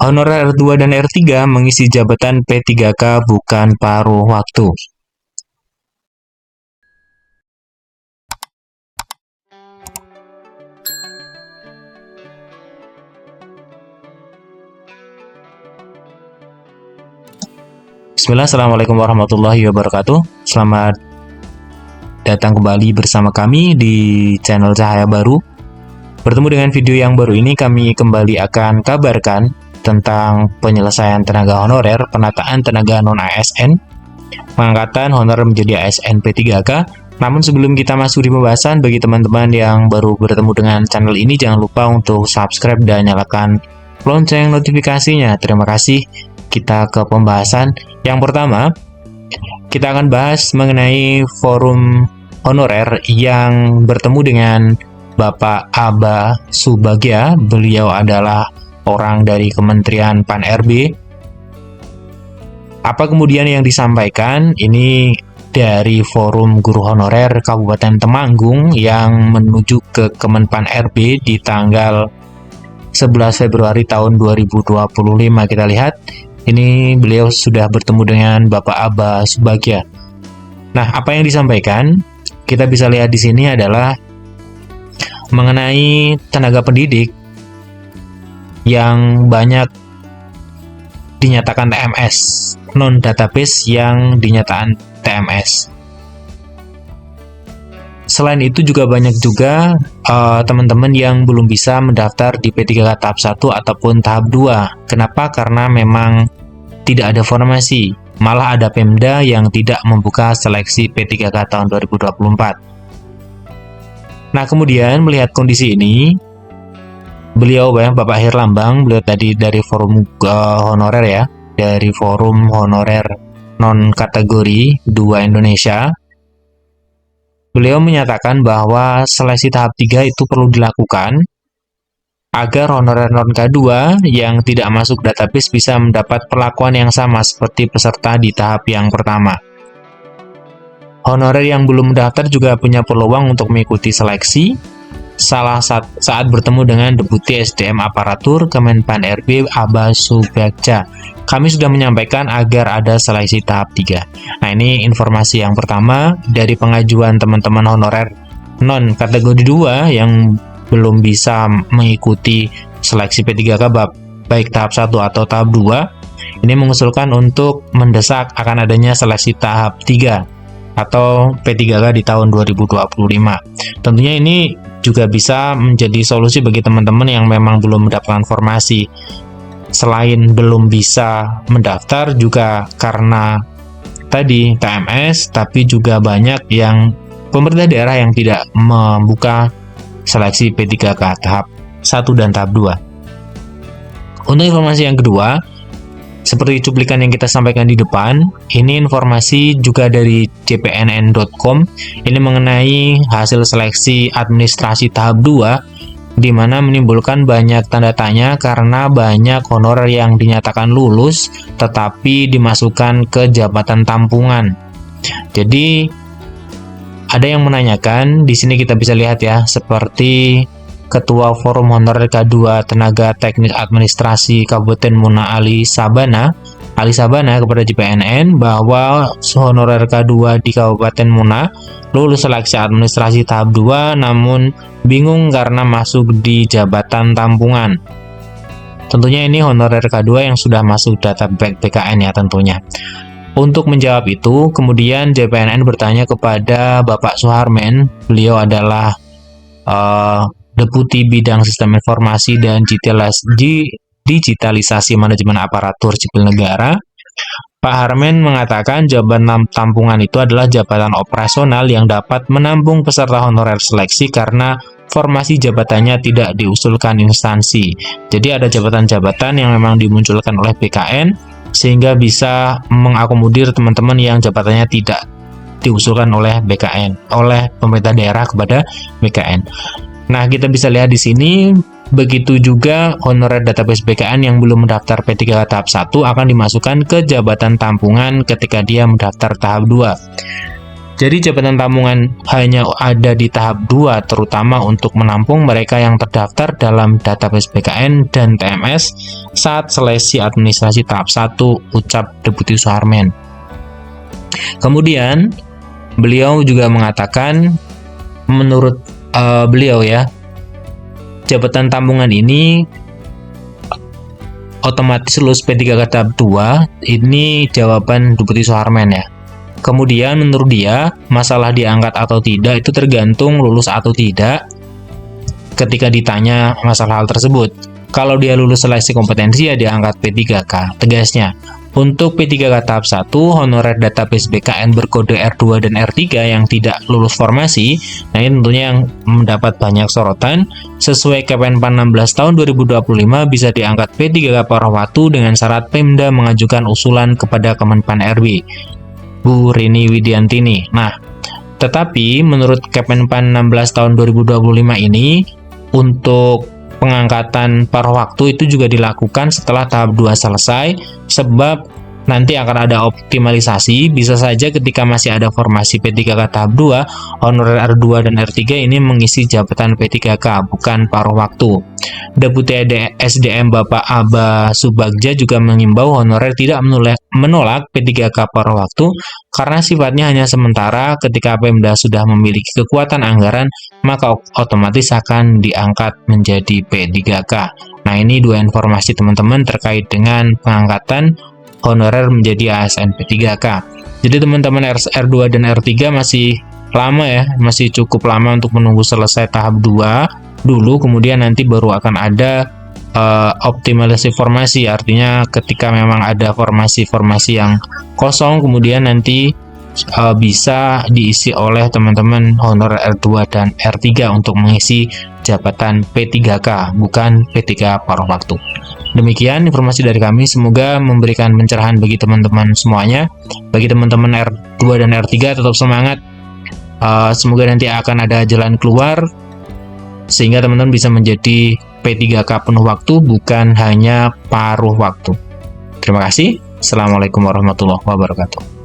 Honorer R2 dan R3 mengisi jabatan P3K bukan paruh waktu. Bismillah, Assalamualaikum warahmatullahi wabarakatuh. Selamat datang kembali bersama kami di channel Cahaya Baru. Bertemu dengan video yang baru ini, kami kembali akan kabarkan tentang penyelesaian tenaga honorer, penataan tenaga non-ASN, pengangkatan honorer menjadi ASN P3K. Namun sebelum kita masuk di pembahasan, bagi teman-teman yang baru bertemu dengan channel ini, jangan lupa untuk subscribe dan nyalakan lonceng notifikasinya. Terima kasih. Kita ke pembahasan. Yang pertama, kita akan bahas mengenai forum honorer yang bertemu dengan Bapak Aba Subagya. Beliau adalah orang dari Kementerian Pan-RB. Apa kemudian yang disampaikan? Ini dari forum guru honorer Kabupaten Temanggung yang menuju ke Kemenpan RB di tanggal 11 Februari tahun 2025. Kita lihat. Ini beliau sudah bertemu dengan Bapak Aba Subagya. Nah, apa yang disampaikan? Kita bisa lihat di sini adalah mengenai tenaga pendidik yang banyak dinyatakan TMS, non-database yang dinyatakan TMS. Selain itu juga banyak juga teman-teman yang belum bisa mendaftar di P3K tahap 1 ataupun tahap 2. Kenapa? Karena memang tidak ada formasi. Malah ada Pemda yang tidak membuka seleksi P3K tahun 2024. Nah, kemudian melihat kondisi ini, beliau Bapak Herlambang, beliau tadi dari forum honorer ya, dari forum honorer non kategori 2 Indonesia. Beliau menyatakan bahwa seleksi tahap 3 itu perlu dilakukan agar honorer non-K2 yang tidak masuk database bisa mendapat perlakuan yang sama seperti peserta di tahap yang pertama. Honorer yang belum mendaftar juga punya peluang untuk mengikuti seleksi saat bertemu dengan Deputi SDM Aparatur Kemenpan RB Aba Subagya. Kami sudah menyampaikan agar ada seleksi tahap 3. Nah, ini informasi yang pertama dari pengajuan teman-teman honorer non kategori 2 yang belum bisa mengikuti seleksi P3K baik tahap 1 atau tahap 2. Ini mengusulkan untuk mendesak akan adanya seleksi tahap 3 atau P3K di tahun 2025. Tentunya ini juga bisa menjadi solusi bagi teman-teman yang memang belum mendapatkan formasi. Selain belum bisa mendaftar juga karena tadi TMS, tapi juga banyak yang pemerintah daerah yang tidak membuka seleksi P3K tahap 1 dan tahap 2. Untuk informasi yang kedua, seperti cuplikan yang kita sampaikan di depan, ini informasi juga dari cpnn.com. Ini mengenai hasil seleksi administrasi tahap 2, di mana menimbulkan banyak tanda tanya karena banyak honorer yang dinyatakan lulus tetapi dimasukkan ke jabatan tampungan. Jadi ada yang menanyakan, di sini kita bisa lihat ya, seperti Ketua Forum Honorer K2 Tenaga Teknik Administrasi Kabupaten Muna Ali Sabana kepada JPNN bahwa honorer K2 di Kabupaten Muna lulus seleksi administrasi tahap 2 namun bingung karena masuk di jabatan tampungan. Tentunya ini honorer K2 yang sudah masuk data BKN ya tentunya. Untuk menjawab itu, kemudian JPNN bertanya kepada Bapak Suharmen. Beliau adalah Deputi Bidang Sistem Informasi dan Digitalisasi Manajemen Aparatur Sipil Negara. Pak Harmen mengatakan jabatan tampungan itu adalah jabatan operasional yang dapat menampung peserta honorer seleksi karena formasi jabatannya tidak diusulkan instansi. Jadi ada jabatan-jabatan yang memang dimunculkan oleh BKN sehingga bisa mengakomodir teman-teman yang jabatannya tidak diusulkan oleh BKN, oleh pemerintah daerah kepada BKN. Nah, kita bisa lihat di sini, begitu juga honorer database BKN yang belum mendaftar P3K tahap 1 akan dimasukkan ke jabatan tampungan ketika dia mendaftar tahap 2. Jadi jabatan tabungan hanya ada di tahap 2, terutama untuk menampung mereka yang terdaftar dalam database BKN dan TMS saat seleksi administrasi tahap 1, ucap Deputi Suharmen. Kemudian beliau juga mengatakan, menurut beliau ya, jabatan tabungan ini otomatis lulus P3K tahap 2. Ini jawaban Deputi Suharmen ya. Kemudian menurut dia, masalah diangkat atau tidak itu tergantung lulus atau tidak ketika ditanya masalah hal tersebut. Kalau dia lulus seleksi kompetensi ya diangkat P3K. Tegasnya, untuk P3K tahap 1, honorer database BKN berkode R2 dan R3 yang tidak lulus formasi, nah ini tentunya yang mendapat banyak sorotan. Sesuai Kemenpan 16 tahun 2025 bisa diangkat P3K paruh waktu dengan syarat Pemda mengajukan usulan kepada Kemenpan RB. Bu Rini Widiantini. Nah, tetapi menurut Kemenpan 16 tahun 2025 ini, untuk pengangkatan paruh waktu itu juga dilakukan setelah tahap 2 selesai, sebab nanti akan ada optimalisasi. Bisa saja ketika masih ada formasi P3K tahap 2, honorer R2 dan R3 ini mengisi jabatan P3K, bukan paruh waktu. Deputi SDM Bapak Aba Subagja juga mengimbau honorer tidak menolak P3K paruh waktu karena sifatnya hanya sementara. Ketika Pemda sudah memiliki kekuatan anggaran, maka otomatis akan diangkat menjadi P3K. Nah, ini dua informasi teman-teman terkait dengan pengangkatan honorer menjadi ASN P3K. Jadi teman-teman R2 dan R3 masih lama ya, masih cukup lama untuk menunggu selesai tahap 2 dulu, kemudian nanti baru akan ada optimalisasi formasi. Artinya ketika memang ada formasi-formasi yang kosong, kemudian nanti bisa diisi oleh teman-teman honorer R2 dan R3 untuk mengisi jabatan P3K, bukan P3K paruh waktu. Demikian informasi dari kami, semoga memberikan pencerahan bagi teman-teman semuanya. Bagi teman-teman R2 dan R3 tetap semangat, semoga nanti akan ada jalan keluar sehingga teman-teman bisa menjadi P3K penuh waktu, bukan hanya paruh waktu. Terima kasih. Assalamualaikum warahmatullahi wabarakatuh.